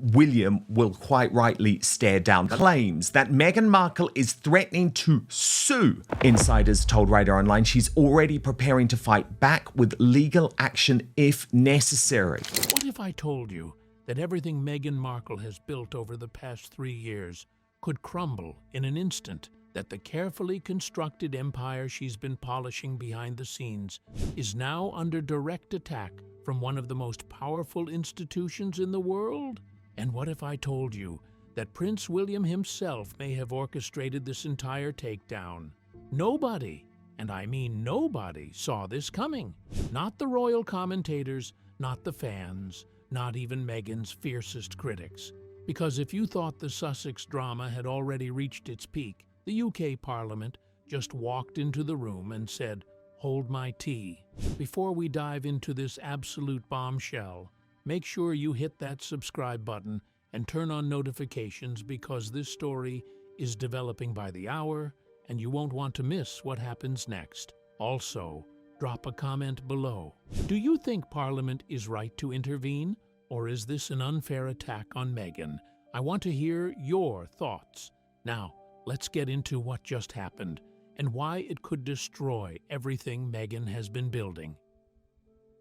William will quite rightly stare down. Claims that Meghan Markle is threatening to sue. Insiders told Radar Online she's already preparing to fight back with legal action if necessary. What if I told you that everything Meghan Markle has built over the past 3 years could crumble in an instant? That the carefully constructed empire she's been polishing behind the scenes is now under direct attack from one of the most powerful institutions in the world? And what if I told you that Prince William himself may have orchestrated this entire takedown? Nobody, and I mean nobody, saw this coming. Not the royal commentators, not the fans, not even Meghan's fiercest critics. Because if you thought the Sussex drama had already reached its peak, the UK Parliament just walked into the room and said, "Hold my tea." Before we dive into this absolute bombshell, make sure you hit that subscribe button and turn on notifications because this story is developing by the hour and you won't want to miss what happens next. Also, drop a comment below. Do you think Parliament is right to intervene, or is this an unfair attack on Meghan? I want to hear your thoughts. Now, let's get into what just happened and why it could destroy everything Meghan has been building.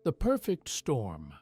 The perfect storm.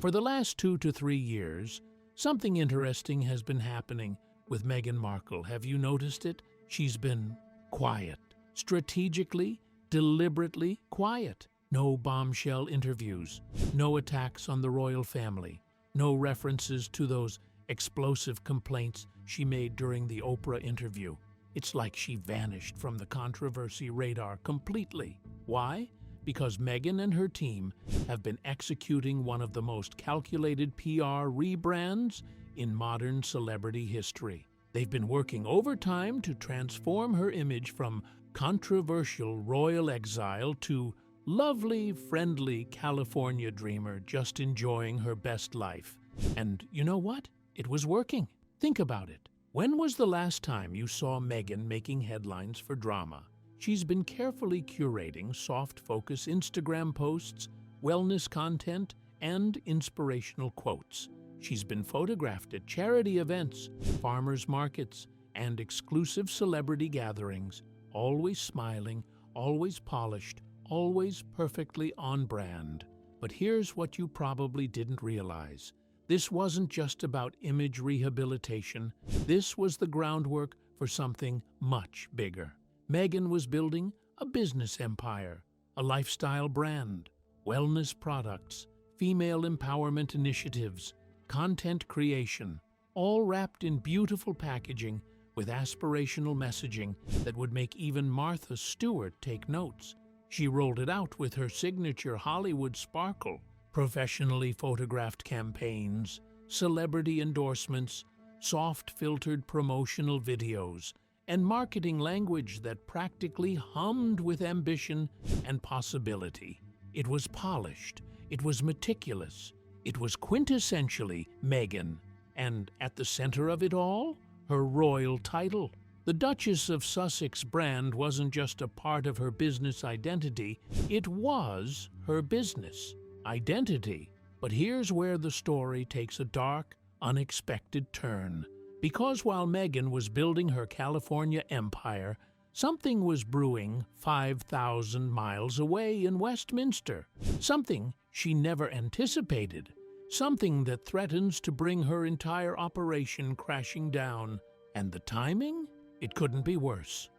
For the last 2 to 3 years, something interesting has been happening with Meghan Markle. Have you noticed it? She's been quiet, strategically, deliberately quiet. No bombshell interviews, no attacks on the royal family, no references to those explosive complaints she made during the Oprah interview. It's like she vanished from the controversy radar completely. Why? Because Meghan and her team have been executing one of the most calculated PR rebrands in modern celebrity history. They've been working overtime to transform her image from controversial royal exile to lovely, friendly California dreamer just enjoying her best life. And you know what? It was working. Think about it. When was the last time you saw Meghan making headlines for drama? She's been carefully curating soft-focus Instagram posts, wellness content, and inspirational quotes. She's been photographed at charity events, farmers markets, and exclusive celebrity gatherings, always smiling, always polished, always perfectly on brand. But here's what you probably didn't realize. This wasn't just about image rehabilitation. This was the groundwork for something much bigger. Meghan was building a business empire, a lifestyle brand, wellness products, female empowerment initiatives, content creation, all wrapped in beautiful packaging with aspirational messaging that would make even Martha Stewart take notes. She rolled it out with her signature Hollywood sparkle, professionally photographed campaigns, celebrity endorsements, soft-filtered promotional videos, and marketing language that practically hummed with ambition and possibility. It was polished, it was meticulous, it was quintessentially Meghan. And at the center of it all, her royal title. The Duchess of Sussex brand wasn't just a part of her business identity, it was her business identity. But here's where the story takes a dark, unexpected turn. Because while Meghan was building her California empire, something was brewing 5,000 miles away in Westminster. Something she never anticipated. Something that threatens to bring her entire operation crashing down. And the timing? It couldn't be worse.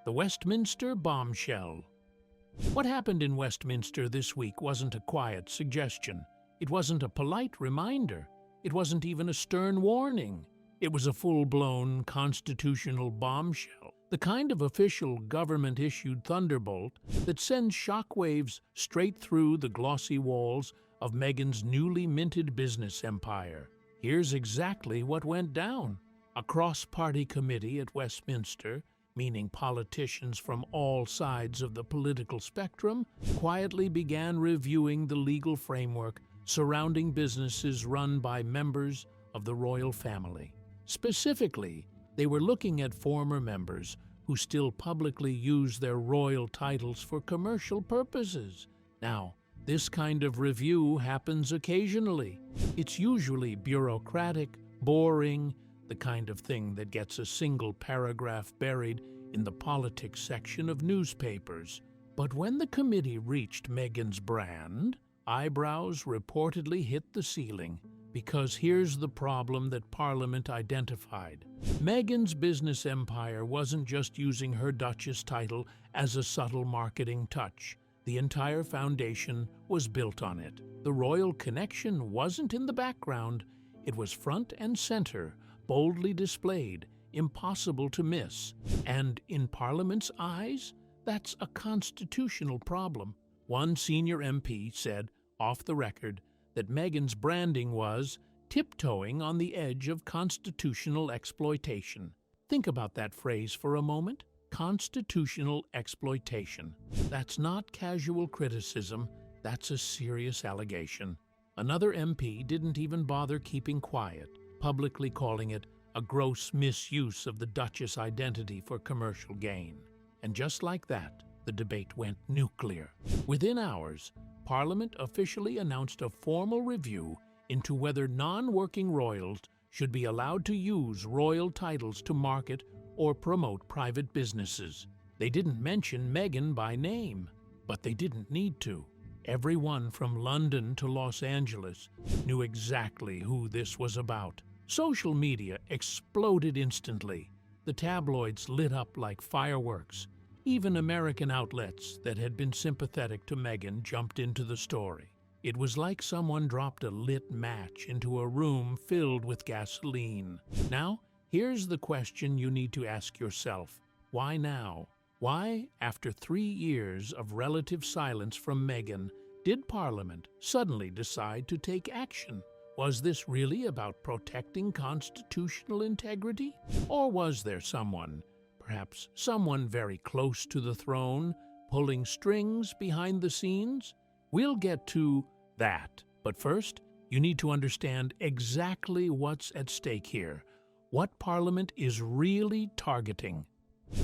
The Westminster Bombshell. What happened in Westminster this week wasn't a quiet suggestion. It wasn't a polite reminder. It wasn't even a stern warning. It was a full-blown constitutional bombshell. The kind of official government-issued thunderbolt that sends shockwaves straight through the glossy walls of Meghan's newly minted business empire. Here's exactly what went down. A cross-party committee at Westminster, meaning politicians from all sides of the political spectrum, quietly began reviewing the legal framework surrounding businesses run by members of the royal family. Specifically, they were looking at former members who still publicly use their royal titles for commercial purposes. Now, This kind of review happens occasionally. It's usually bureaucratic, boring, the kind of thing that gets a single paragraph buried in the politics section of newspapers. But when the committee reached Meghan's brand, eyebrows reportedly hit the ceiling. Because here's the problem that Parliament identified. Meghan's business empire wasn't just using her Duchess title as a subtle marketing touch. The entire foundation was built on it. The royal connection wasn't in the background. It was front and center, boldly displayed, impossible to miss. And in Parliament's eyes, that's a constitutional problem. One senior MP said, off the record, that Meghan's branding was tiptoeing on the edge of constitutional exploitation. Think about that phrase for a moment. Constitutional exploitation. That's not casual criticism, that's a serious allegation. Another MP didn't even bother keeping quiet, publicly calling it a gross misuse of the Duchess identity for commercial gain. And just like that, the debate went nuclear. Within hours, Parliament officially announced a formal review into whether non-working royals should be allowed to use royal titles to market or promote private businesses. They didn't mention Meghan by name, but they didn't need to. Everyone from London to Los Angeles knew exactly who this was about. Social media exploded instantly. The tabloids lit up like fireworks. Even American outlets that had been sympathetic to Meghan jumped into the story. It was like someone dropped a lit match into a room filled with gasoline. Now, here's the question you need to ask yourself. Why now? Why, after 3 years of relative silence from Meghan, did Parliament suddenly decide to take action? Was this really about protecting constitutional integrity? Or was there someone, perhaps someone very close to the throne, pulling strings behind the scenes? We'll get to that. But first, you need to understand exactly what's at stake here, what Parliament is really targeting.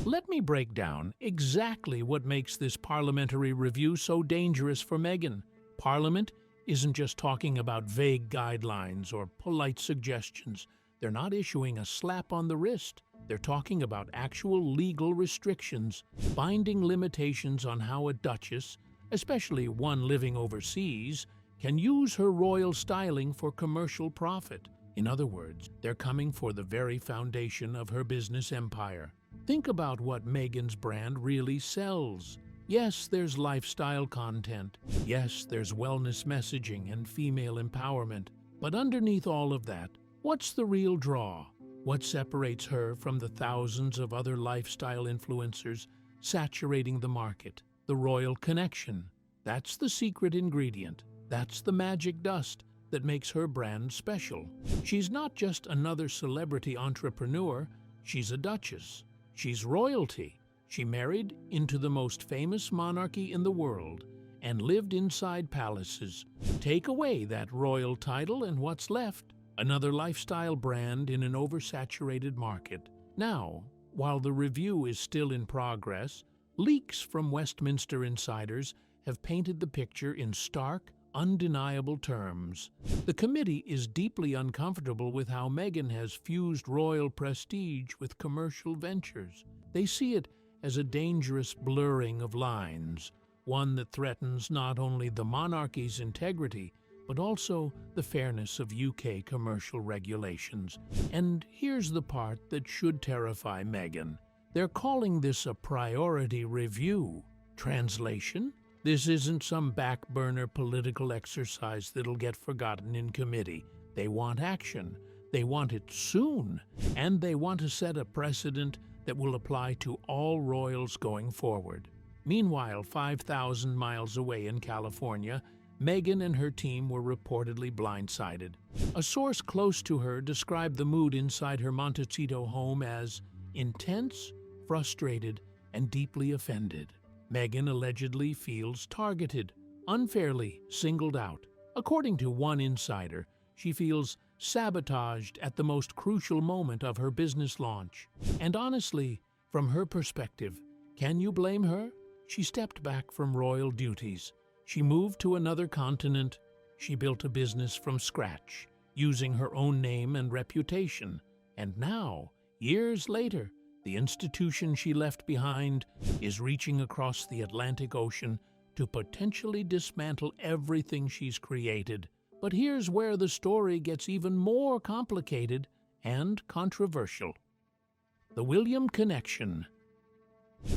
Let me break down exactly what makes this parliamentary review so dangerous for Meghan. Parliament isn't just talking about vague guidelines or polite suggestions. They're not issuing a slap on the wrist. They're talking about actual legal restrictions, binding limitations on how a duchess, especially one living overseas, can use her royal styling for commercial profit. In other words, they're coming for the very foundation of her business empire. Think about what Meghan's brand really sells. Yes, there's lifestyle content. Yes, there's wellness messaging and female empowerment. But underneath all of that, what's the real draw? What separates her from the thousands of other lifestyle influencers saturating the market? The royal connection. That's the secret ingredient. That's the magic dust that makes her brand special. She's not just another celebrity entrepreneur, she's a duchess. She's royalty. She married into the most famous monarchy in the world and lived inside palaces. Take away that royal title and what's left? Another lifestyle brand in an oversaturated market. Now, while the review is still in progress, leaks from Westminster insiders have painted the picture in stark, undeniable terms. The committee is deeply uncomfortable with how Meghan has fused royal prestige with commercial ventures. They see it as a dangerous blurring of lines, one that threatens not only the monarchy's integrity, but also the fairness of UK commercial regulations. And here's the part that should terrify Meghan. They're calling this a priority review. Translation? This isn't some back-burner political exercise that'll get forgotten in committee. They want action. They want it soon. And they want to set a precedent that will apply to all royals going forward. Meanwhile, 5,000 miles away in California, Meghan and her team were reportedly blindsided. A source close to her described the mood inside her Montecito home as intense, frustrated, and deeply offended. Meghan allegedly feels targeted, unfairly singled out. According to one insider, she feels sabotaged at the most crucial moment of her business launch. And honestly, from her perspective, can you blame her? She stepped back from royal duties. She moved to another continent. She built a business from scratch, using her own name and reputation. And now, years later, the institution she left behind is reaching across the Atlantic Ocean to potentially dismantle everything she's created. But here's where the story gets even more complicated and controversial. The William connection.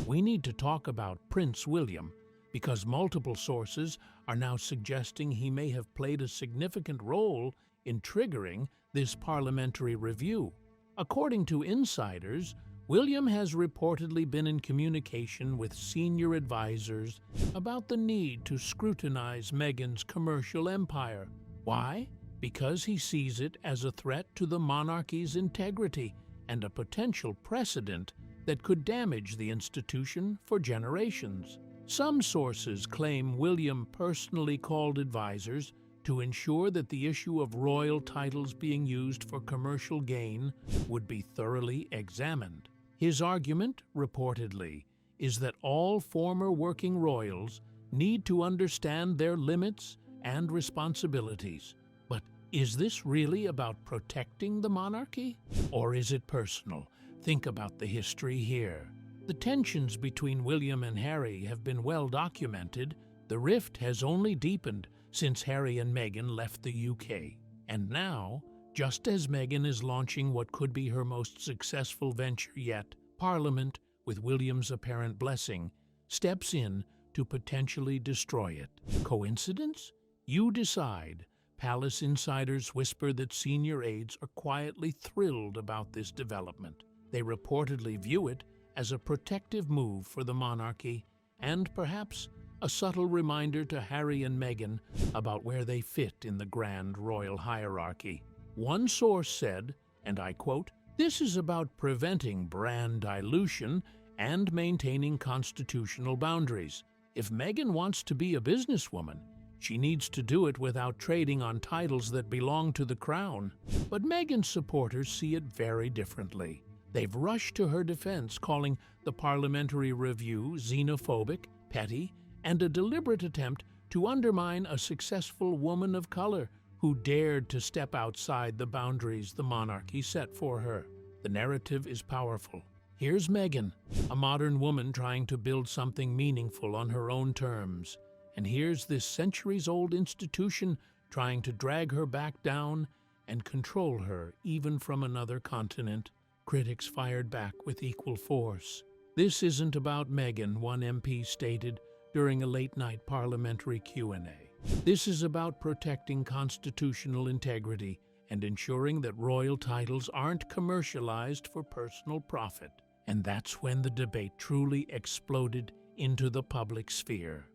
We need to talk about Prince William, because multiple sources are now suggesting he may have played a significant role in triggering this parliamentary review. According to insiders, William has reportedly been in communication with senior advisors about the need to scrutinize Meghan's commercial empire. Why? Because he sees it as a threat to the monarchy's integrity and a potential precedent that could damage the institution for generations. Some sources claim William personally called advisors to ensure that the issue of royal titles being used for commercial gain would be thoroughly examined. His argument, reportedly, is that all former working royals need to understand their limits and responsibilities. But is this really about protecting the monarchy? Or is it personal? Think about the history here. The tensions between William and Harry have been well documented. The rift has only deepened since Harry and Meghan left the UK. And now, just as Meghan is launching what could be her most successful venture yet, Parliament, with William's apparent blessing, steps in to potentially destroy it. Coincidence? You decide. Palace insiders whisper that senior aides are quietly thrilled about this development. They reportedly view it as a protective move for the monarchy and perhaps a subtle reminder to Harry and Meghan about where they fit in the grand royal hierarchy. One source said, and I quote, "This is about preventing brand dilution and maintaining constitutional boundaries. If Meghan wants to be a businesswoman, she needs to do it without trading on titles that belong to the crown." But Meghan's supporters see it very differently. They've rushed to her defense, calling the parliamentary review xenophobic, petty, and a deliberate attempt to undermine a successful woman of color who dared to step outside the boundaries the monarchy set for her. The narrative is powerful. Here's Meghan, a modern woman trying to build something meaningful on her own terms. And here's this centuries-old institution trying to drag her back down and control her even from another continent. Critics fired back with equal force. "This isn't about Meghan," one MP stated during a late-night parliamentary Q&A. "This is about protecting constitutional integrity and ensuring that royal titles aren't commercialized for personal profit." And that's when the debate truly exploded into the public sphere.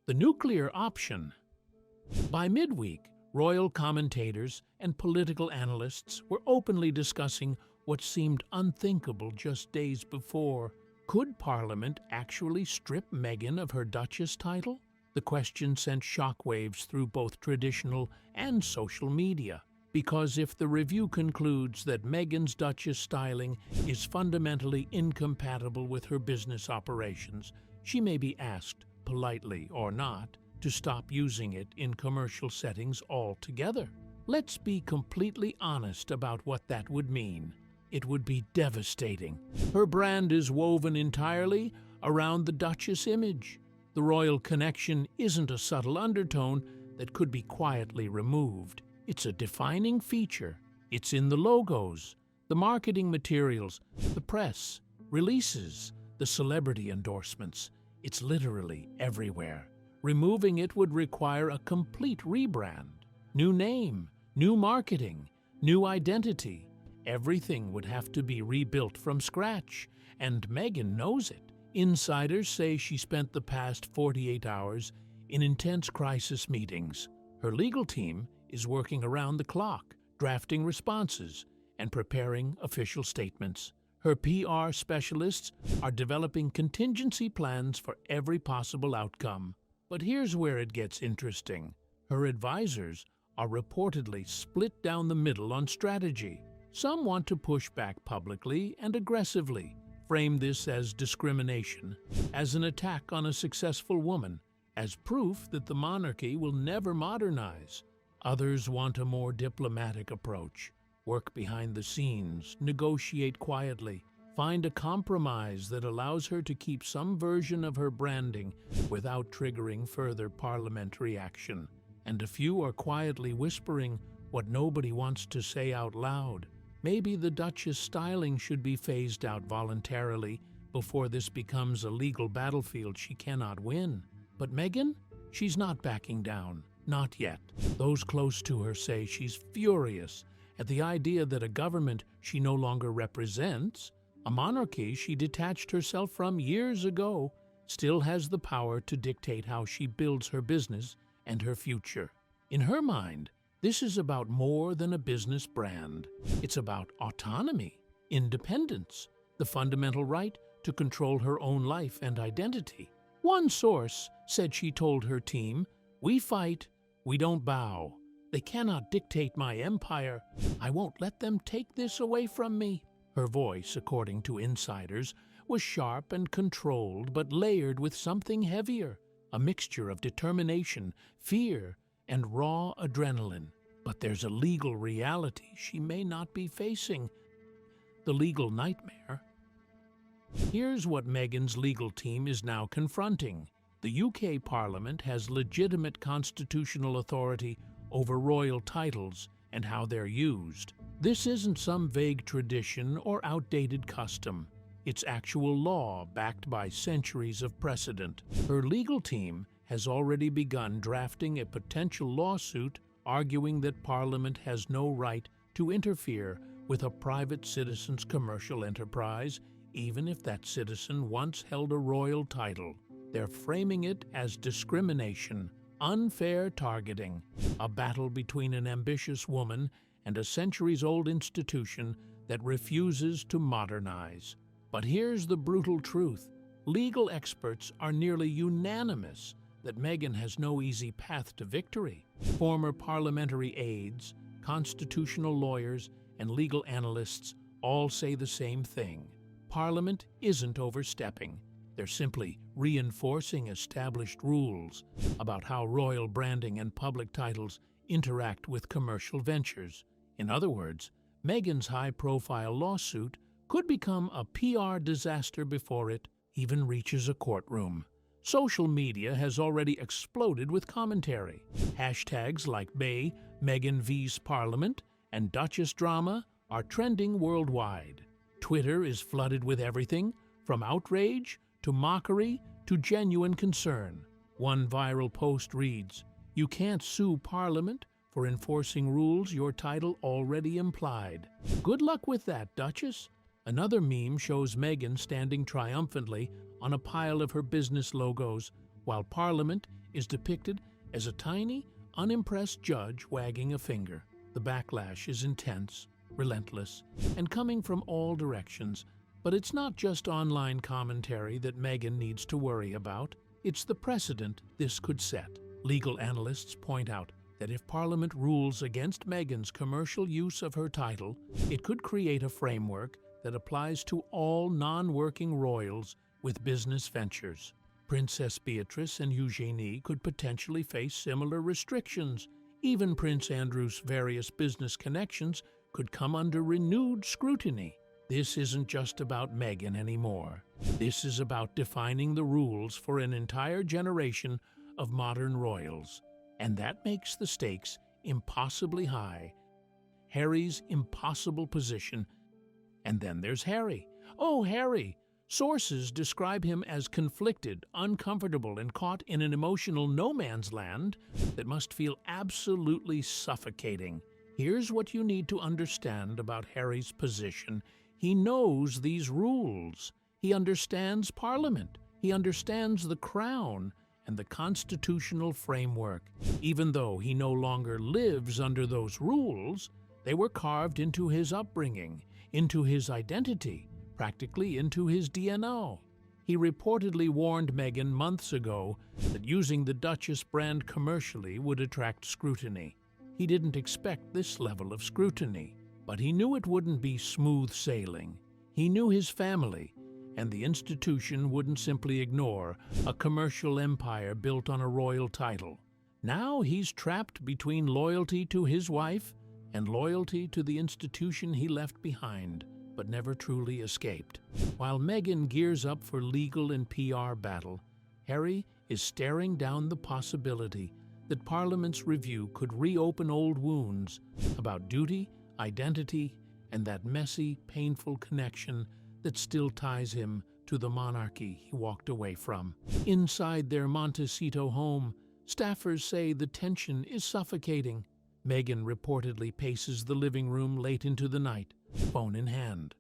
The nuclear option. By midweek, royal commentators and political analysts were openly discussing what seemed unthinkable just days before. Could Parliament actually strip Meghan of her Duchess title? The question sent shockwaves through both traditional and social media. Because if the review concludes that Meghan's Duchess styling is fundamentally incompatible with her business operations, she may be asked, politely or not, to stop using it in commercial settings altogether. Let's be completely honest about what that would mean. It would be devastating. Her brand is woven entirely around the Duchess image. The royal connection isn't a subtle undertone that could be quietly removed. It's a defining feature. It's in the logos, the marketing materials, the press, releases, the celebrity endorsements. It's literally everywhere. Removing it would require a complete rebrand. New name, new marketing, new identity. Everything would have to be rebuilt from scratch, and Meghan knows it. Insiders say she spent the past 48 hours in intense crisis meetings. Her legal team is working around the clock, drafting responses and preparing official statements. Her PR specialists are developing contingency plans for every possible outcome. But here's where it gets interesting. Her advisors are reportedly split down the middle on strategy. Some want to push back publicly and aggressively, frame this as discrimination, as an attack on a successful woman. as proof that the monarchy will never modernize. Others want a more diplomatic approach. Work behind the scenes, negotiate quietly, find a compromise that allows her to keep some version of her branding without triggering further parliamentary action. And a few are quietly whispering what nobody wants to say out loud. Maybe the Duchess styling should be phased out voluntarily before this becomes a legal battlefield she cannot win. But Meghan? She's not backing down. Not yet. Those close to her say she's furious at the idea that a government she no longer represents, a monarchy she detached herself from years ago, still has the power to dictate how she builds her business and her future. In her mind, this is about more than a business brand. It's about autonomy, independence, the fundamental right to control her own life and identity. One source said she told her team, "We fight, we don't bow. They cannot dictate my empire. I won't let them take this away from me." Her voice, according to insiders, was sharp and controlled, but layered with something heavier, a mixture of determination, fear, and raw adrenaline. But there's a legal reality she may not be facing. The legal nightmare. Here's what Meghan's legal team is now confronting. The UK Parliament has legitimate constitutional authority over royal titles and how they're used. This isn't some vague tradition or outdated custom. It's actual law backed by centuries of precedent. Her legal team has already begun drafting a potential lawsuit arguing that Parliament has no right to interfere with a private citizen's commercial enterprise, even if that citizen once held a royal title. They're framing it as discrimination, unfair targeting, a battle between an ambitious woman and a centuries-old institution that refuses to modernize. But here's the brutal truth. Legal experts are nearly unanimous that Meghan has no easy path to victory. Former parliamentary aides, constitutional lawyers, and legal analysts all say the same thing. Parliament isn't overstepping. They're simply reinforcing established rules about how royal branding and public titles interact with commercial ventures. In other words, Meghan's high-profile lawsuit could become a PR disaster before it even reaches a courtroom. Social media has already exploded with commentary. Hashtags like Meghan vs Parliament and Duchess drama are trending worldwide. Twitter is flooded with everything from outrage to mockery to genuine concern. One viral post reads, "You can't sue Parliament for enforcing rules your title already implied. Good luck with that, Duchess." Another meme shows Meghan standing triumphantly on a pile of her business logos, while Parliament is depicted as a tiny, unimpressed judge wagging a finger. The backlash is intense, relentless, and coming from all directions. But it's not just online commentary that Meghan needs to worry about. It's the precedent this could set. Legal analysts point out that if Parliament rules against Meghan's commercial use of her title, it could create a framework that applies to all non-working royals with business ventures. Princess Beatrice and Eugenie could potentially face similar restrictions. Even Prince Andrew's various business connections could come under renewed scrutiny. This isn't just about Meghan anymore. This is about defining the rules for an entire generation of modern royals. And that makes the stakes impossibly high. Harry's impossible position. And then there's Harry. Oh, Harry! Sources describe him as conflicted, uncomfortable, and caught in an emotional no-man's land that must feel absolutely suffocating. Here's what you need to understand about Harry's position. He knows these rules. He understands Parliament. He understands the Crown and the constitutional framework. Even though he no longer lives under those rules, they were carved into his upbringing, into his identity, practically into his DNA. He reportedly warned Meghan months ago that using the Duchess brand commercially would attract scrutiny. He didn't expect this level of scrutiny, but he knew it wouldn't be smooth sailing. He knew his family, and the institution wouldn't simply ignore a commercial empire built on a royal title. Now he's trapped between loyalty to his wife and loyalty to the institution he left behind, but never truly escaped. While Meghan gears up for legal and PR battle, Harry is staring down the possibility that Parliament's review could reopen old wounds about duty, identity, and that messy, painful connection that still ties him to the monarchy he walked away from. Inside their Montecito home, staffers say the tension is suffocating. Meghan reportedly paces the living room late into the night, phone in hand,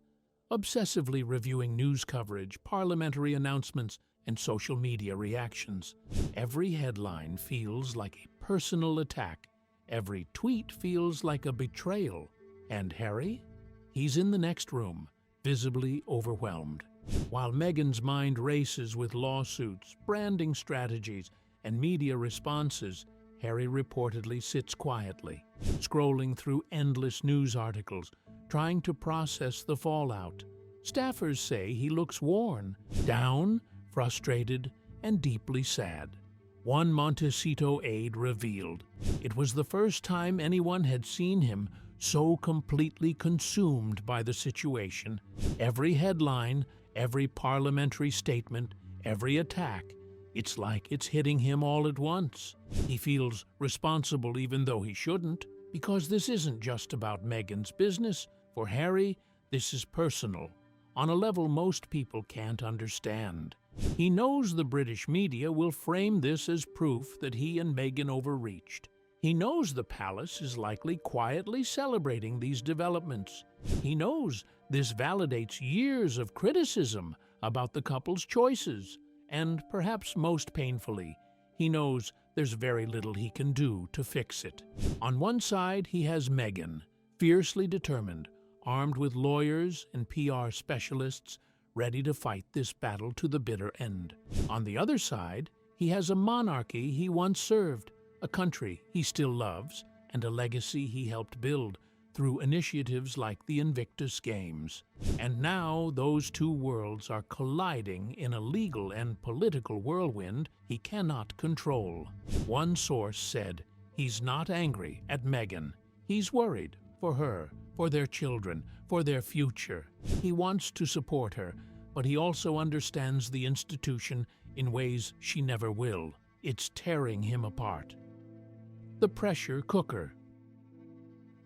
obsessively reviewing news coverage, parliamentary announcements, and social media reactions. Every headline feels like a personal attack. Every tweet feels like a betrayal. And Harry? He's in the next room, visibly overwhelmed. While Meghan's mind races with lawsuits, branding strategies, and media responses, Harry reportedly sits quietly, scrolling through endless news articles, trying to process the fallout. Staffers say he looks worn, down, frustrated, and deeply sad. One Montecito aide revealed it was the first time anyone had seen him so completely consumed by the situation. Every headline, every parliamentary statement, every attack, it's like it's hitting him all at once. He feels responsible even though he shouldn't, because this isn't just about Meghan's business. For Harry, this is personal, on a level most people can't understand. He knows the British media will frame this as proof that he and Meghan overreached. He knows the palace is likely quietly celebrating these developments. He knows this validates years of criticism about the couple's choices. And perhaps most painfully, he knows there's very little he can do to fix it. On one side, he has Meghan, fiercely determined, armed with lawyers and PR specialists, ready to fight this battle to the bitter end. On the other side, he has a monarchy he once served, a country he still loves, and a legacy he helped build through initiatives like the Invictus Games. And now those two worlds are colliding in a legal and political whirlwind he cannot control. One source said he's not angry at Meghan. He's worried for her, for their children, for their future. He wants to support her, but he also understands the institution in ways she never will. It's tearing him apart. The pressure cooker.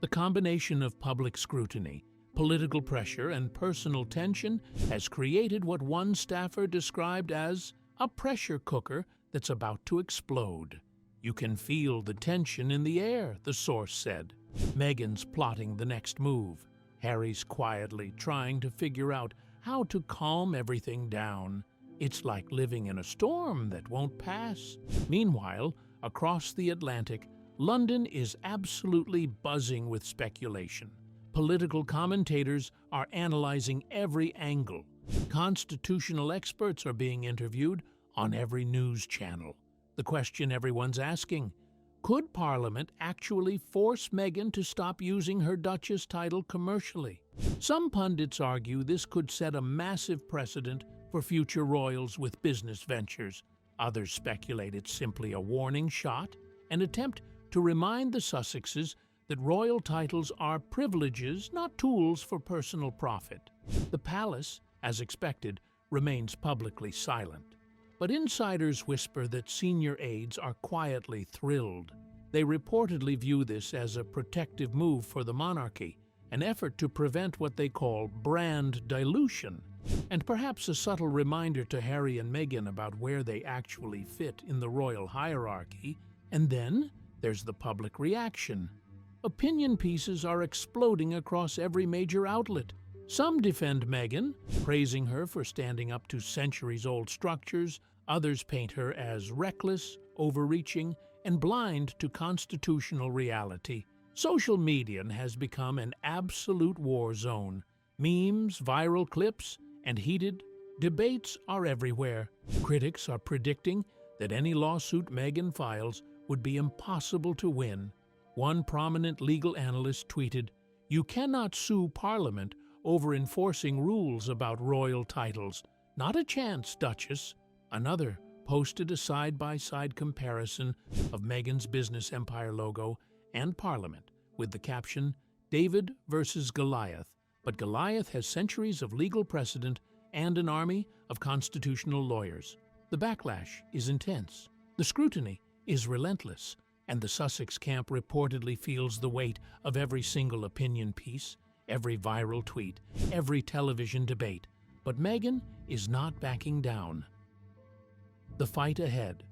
The combination of public scrutiny, political pressure, and personal tension has created what one staffer described as a pressure cooker that's about to explode. You can feel the tension in the air, the source said. Meghan's plotting the next move. Harry's quietly trying to figure out how to calm everything down. It's like living in a storm that won't pass. Meanwhile, across the Atlantic, London is absolutely buzzing with speculation. Political commentators are analyzing every angle. Constitutional experts are being interviewed on every news channel. The question everyone's asking, could Parliament actually force Meghan to stop using her Duchess title commercially? Some pundits argue this could set a massive precedent for future royals with business ventures. Others speculate it's simply a warning shot, an attempt to remind the Sussexes that royal titles are privileges, not tools for personal profit. The palace, as expected, remains publicly silent. But insiders whisper that senior aides are quietly thrilled. They reportedly view this as a protective move for the monarchy, an effort to prevent what they call brand dilution, and perhaps a subtle reminder to Harry and Meghan about where they actually fit in the royal hierarchy. And then there's the public reaction. Opinion pieces are exploding across every major outlet. Some defend Meghan, praising her for standing up to centuries-old structures. Others paint her as reckless, overreaching, and blind to constitutional reality. Social media has become an absolute war zone. Memes, viral clips, and heated debates are everywhere. Critics are predicting that any lawsuit Meghan files would be impossible to win. One prominent legal analyst tweeted, "You cannot sue Parliament over enforcing rules about royal titles. Not a chance, Duchess. Another posted a side-by-side comparison of Meghan's business empire logo and Parliament with the caption, "David versus Goliath, but Goliath has centuries of legal precedent and an army of constitutional lawyers." The backlash is intense. The scrutiny is relentless, and the Sussex camp reportedly feels the weight of every single opinion piece, every viral tweet, every television debate. But Meghan is not backing down. The fight ahead.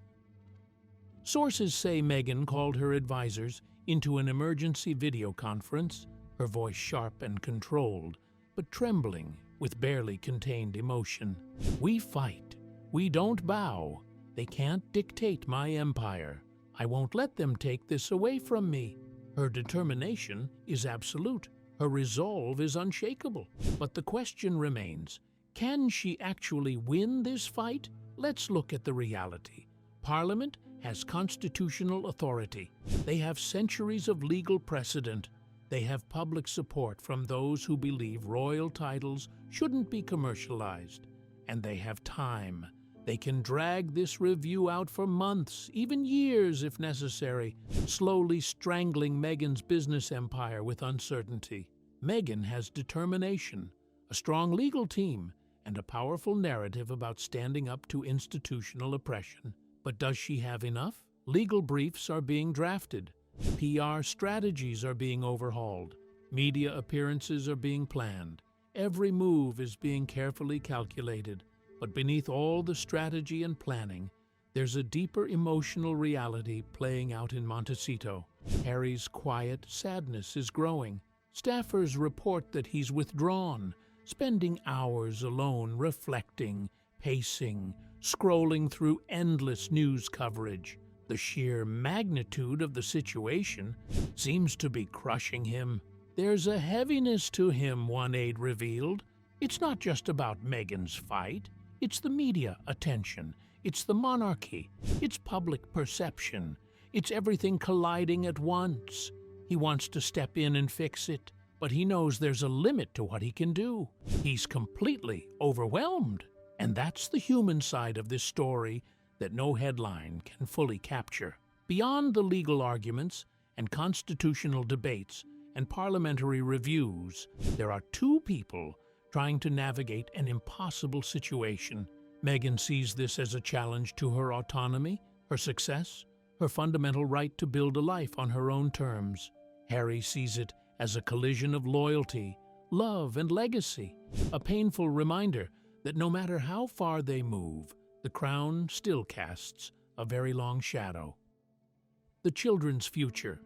Sources say Meghan called her advisors into an emergency video conference, her voice sharp and controlled, but trembling with barely contained emotion. "We fight. We don't bow. They can't dictate my empire. I won't let them take this away from me." Her determination is absolute. Her resolve is unshakable. But the question remains, can she actually win this fight? Let's look at the reality. Parliament has constitutional authority. They have centuries of legal precedent. They have public support from those who believe royal titles shouldn't be commercialized. And they have time. They can drag this review out for months, even years if necessary, slowly strangling Meghan's business empire with uncertainty. Meghan has determination, a strong legal team, and a powerful narrative about standing up to institutional oppression. But does she have enough? Legal briefs are being drafted. PR strategies are being overhauled. Media appearances are being planned. Every move is being carefully calculated. But beneath all the strategy and planning, there's a deeper emotional reality playing out in Montecito. Harry's quiet sadness is growing. Staffers report that he's withdrawn, spending hours alone reflecting, pacing, scrolling through endless news coverage. The sheer magnitude of the situation seems to be crushing him. There's a heaviness to him, one aide revealed. It's not just about Meghan's fight. It's the media attention. It's the monarchy. It's public perception. It's everything colliding at once. He wants to step in and fix it, but he knows there's a limit to what he can do. He's completely overwhelmed. And that's the human side of this story that no headline can fully capture. Beyond the legal arguments and constitutional debates and parliamentary reviews, there are two people trying to navigate an impossible situation. Meghan sees this as a challenge to her autonomy, her success, her fundamental right to build a life on her own terms. Harry sees it as a collision of loyalty, love, and legacy, a painful reminder that no matter how far they move, the crown still casts a very long shadow. The children's future.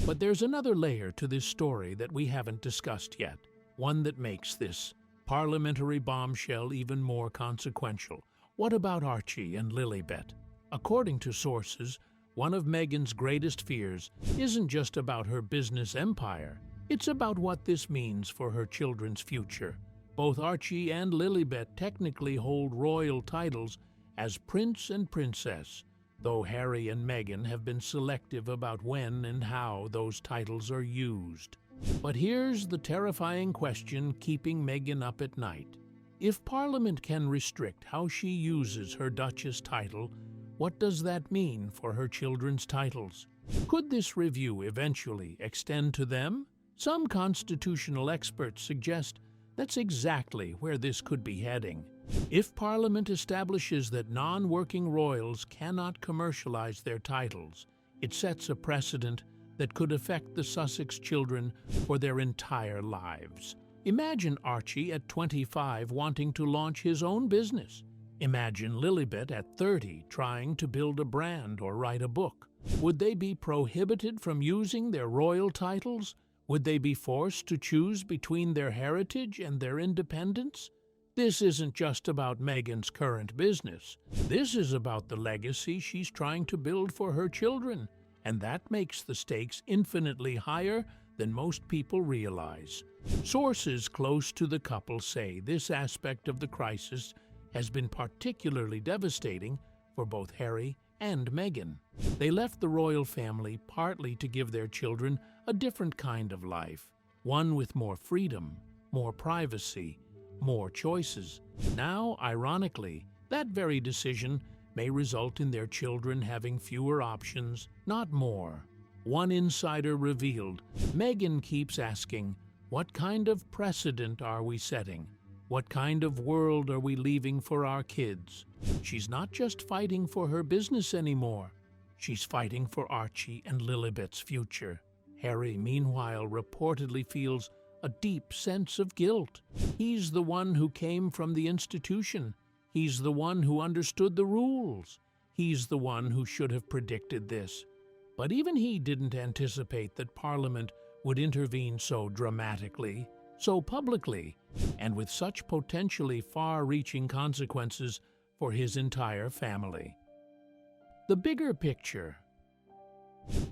But there's another layer to this story that we haven't discussed yet, one that makes this parliamentary bombshell even more consequential. What about Archie and Lilibet? According to sources, one of Meghan's greatest fears isn't just about her business empire. It's about what this means for her children's future. Both Archie and Lilibet technically hold royal titles as prince and princess, though Harry and Meghan have been selective about when and how those titles are used. But here's the terrifying question keeping Meghan up at night. If Parliament can restrict how she uses her Duchess title, what does that mean for her children's titles? Could this review eventually extend to them? Some constitutional experts suggest that's exactly where this could be heading. If Parliament establishes that non-working royals cannot commercialize their titles, it sets a precedent that could affect the Sussex children for their entire lives. Imagine Archie at 25 wanting to launch his own business. Imagine Lilibet at 30 trying to build a brand or write a book. Would they be prohibited from using their royal titles? Would they be forced to choose between their heritage and their independence? This isn't just about Meghan's current business. This is about the legacy she's trying to build for her children, and that makes the stakes infinitely higher than most people realize. Sources close to the couple say this aspect of the crisis has been particularly devastating for both Harry and Meghan. They left the royal family partly to give their children a different kind of life, one with more freedom, more privacy, more choices. Now, ironically, that very decision may result in their children having fewer options, not more. One insider revealed, Meghan keeps asking, what kind of precedent are we setting? What kind of world are we leaving for our kids? She's not just fighting for her business anymore. She's fighting for Archie and Lilibet's future. Harry, meanwhile, reportedly feels a deep sense of guilt. He's the one who came from the institution. He's the one who understood the rules. He's the one who should have predicted this. But even he didn't anticipate that Parliament would intervene so dramatically, so publicly, and with such potentially far-reaching consequences for his entire family. The bigger picture.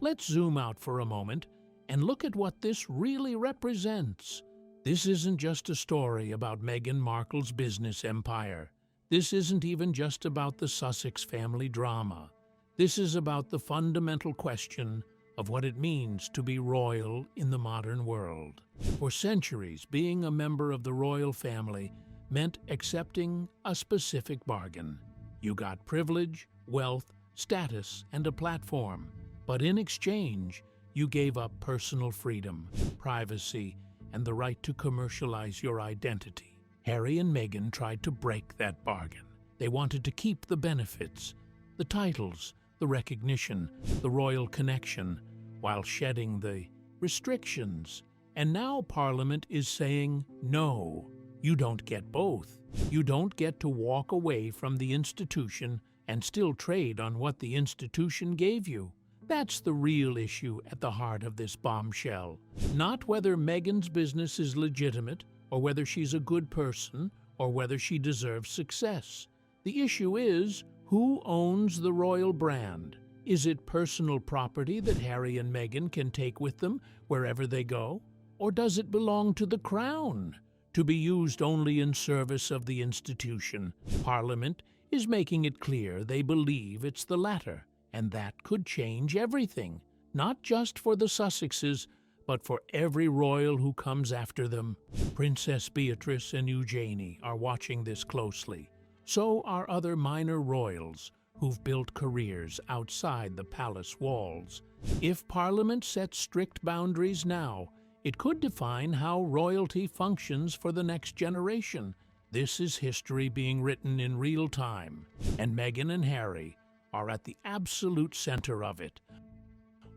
Let's zoom out for a moment and look at what this really represents. This isn't just a story about Meghan Markle's business empire. This isn't even just about the Sussex family drama. This is about the fundamental question of what it means to be royal in the modern world. For centuries, being a member of the royal family meant accepting a specific bargain. You got privilege, wealth, status, and a platform. But in exchange, you gave up personal freedom, privacy, and the right to commercialize your identity. Harry and Meghan tried to break that bargain. They wanted to keep the benefits, the titles, the recognition, the royal connection, while shedding the restrictions. And now Parliament is saying, no, you don't get both. You don't get to walk away from the institution and still trade on what the institution gave you. That's the real issue at the heart of this bombshell. Not whether Meghan's business is legitimate, or whether she's a good person, or whether she deserves success. The issue is, who owns the royal brand? Is it personal property that Harry and Meghan can take with them wherever they go? Or does it belong to the Crown, to be used only in service of the institution? Parliament is making it clear they believe it's the latter, and that could change everything, not just for the Sussexes, but for every royal who comes after them. Princess Beatrice and Eugenie are watching this closely. So are other minor royals who've built careers outside the palace walls. If Parliament sets strict boundaries now, it could define how royalty functions for the next generation. This is history being written in real time, and Meghan and Harry are at the absolute center of it.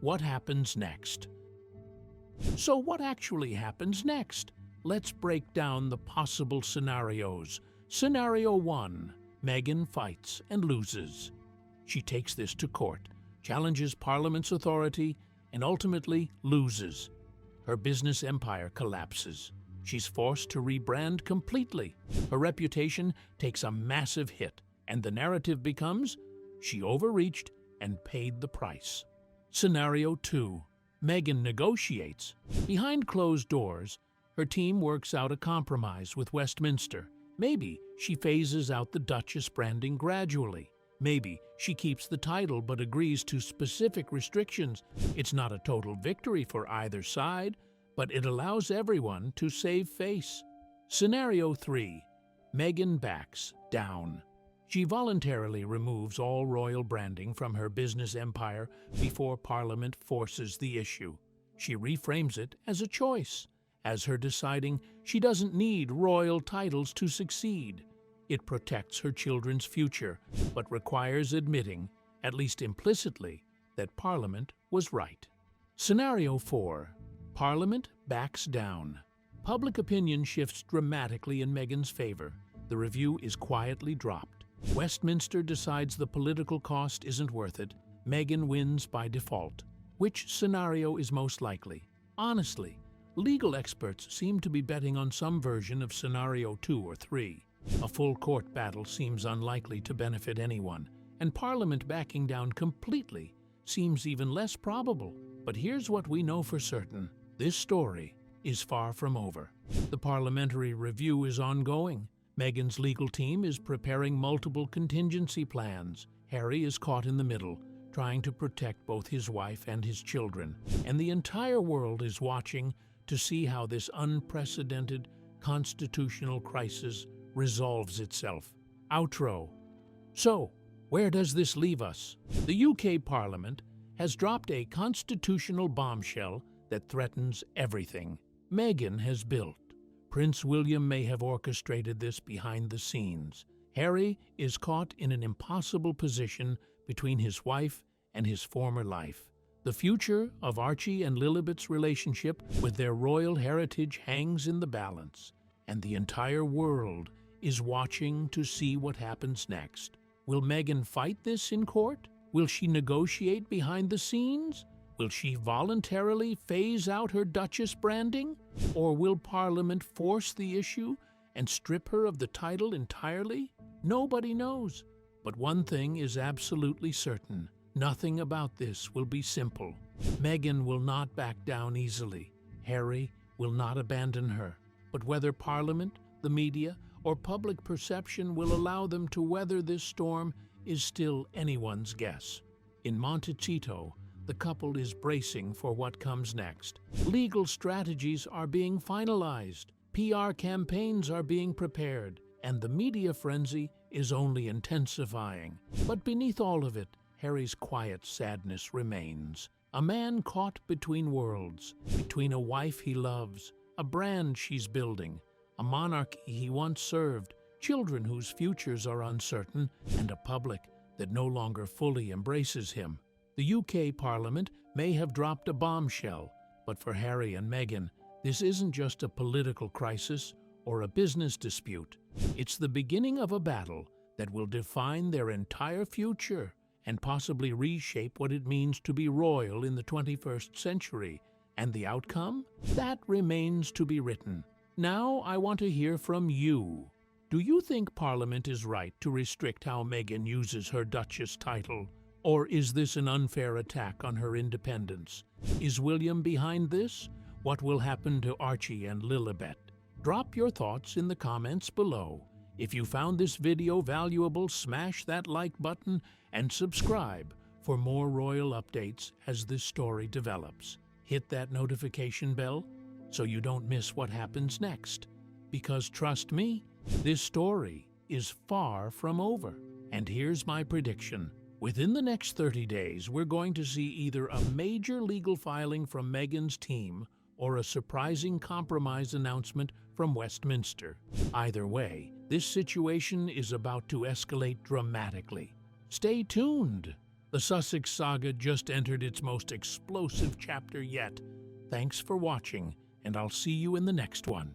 What happens next? So what actually happens next? Let's break down the possible scenarios. Scenario 1. Meghan fights and loses. She takes this to court, challenges Parliament's authority, and ultimately loses. Her business empire collapses. She's forced to rebrand completely. Her reputation takes a massive hit, and the narrative becomes, she overreached and paid the price. Scenario 2. Meghan negotiates. Behind closed doors, her team works out a compromise with Westminster. Maybe she phases out the Duchess branding gradually. Maybe she keeps the title but agrees to specific restrictions. It's not a total victory for either side, but it allows everyone to save face. Scenario 3. Meghan backs down. She voluntarily removes all royal branding from her business empire before Parliament forces the issue. She reframes it as a choice, as her deciding she doesn't need royal titles to succeed. It protects her children's future, but requires admitting, at least implicitly, that Parliament was right. Scenario 4. Parliament backs down. Public opinion shifts dramatically in Meghan's favor. The review is quietly dropped. Westminster decides the political cost isn't worth it. Meghan wins by default. Which scenario is most likely? Honestly, legal experts seem to be betting on some version of scenario 2 or 3. A full court battle seems unlikely to benefit anyone, and Parliament backing down completely seems even less probable. But here's what we know for certain. This story is far from over. The parliamentary review is ongoing. Meghan's legal team is preparing multiple contingency plans. Harry is caught in the middle, trying to protect both his wife and his children. And the entire world is watching to see how this unprecedented, constitutional crisis resolves itself. Outro. So, where does this leave us? The UK Parliament has dropped a constitutional bombshell that threatens everything Meghan has built. Prince William may have orchestrated this behind the scenes. Harry is caught in an impossible position between his wife and his former life. The future of Archie and Lilibet's relationship with their royal heritage hangs in the balance, and the entire world is watching to see what happens next. Will Meghan fight this in court? Will she negotiate behind the scenes? Will she voluntarily phase out her Duchess branding? Or will Parliament force the issue and strip her of the title entirely? Nobody knows. But one thing is absolutely certain. Nothing about this will be simple. Meghan will not back down easily. Harry will not abandon her. But whether Parliament, the media, or public perception will allow them to weather this storm is still anyone's guess. In Montecito, the couple is bracing for what comes next. Legal strategies are being finalized, PR campaigns are being prepared, and the media frenzy is only intensifying. But beneath all of it, Harry's quiet sadness remains. A man caught between worlds, between a wife he loves, a brand she's building, a monarchy he once served, children whose futures are uncertain, and a public that no longer fully embraces him. The UK Parliament may have dropped a bombshell, but for Harry and Meghan, this isn't just a political crisis or a business dispute. It's the beginning of a battle that will define their entire future and possibly reshape what it means to be royal in the 21st century. And the outcome? That remains to be written. Now I want to hear from you. Do you think Parliament is right to restrict how Meghan uses her Duchess title? Or is this an unfair attack on her independence? Is William behind this? What will happen to Archie and Lilibet? Drop your thoughts in the comments below. If you found this video valuable, smash that like button and subscribe for more royal updates as this story develops. Hit that notification bell so you don't miss what happens next. Because trust me, this story is far from over. And here's my prediction. Within the next 30 days, we're going to see either a major legal filing from Meghan's team or a surprising compromise announcement from Westminster. Either way, this situation is about to escalate dramatically. Stay tuned! The Sussex saga just entered its most explosive chapter yet. Thanks for watching, and I'll see you in the next one.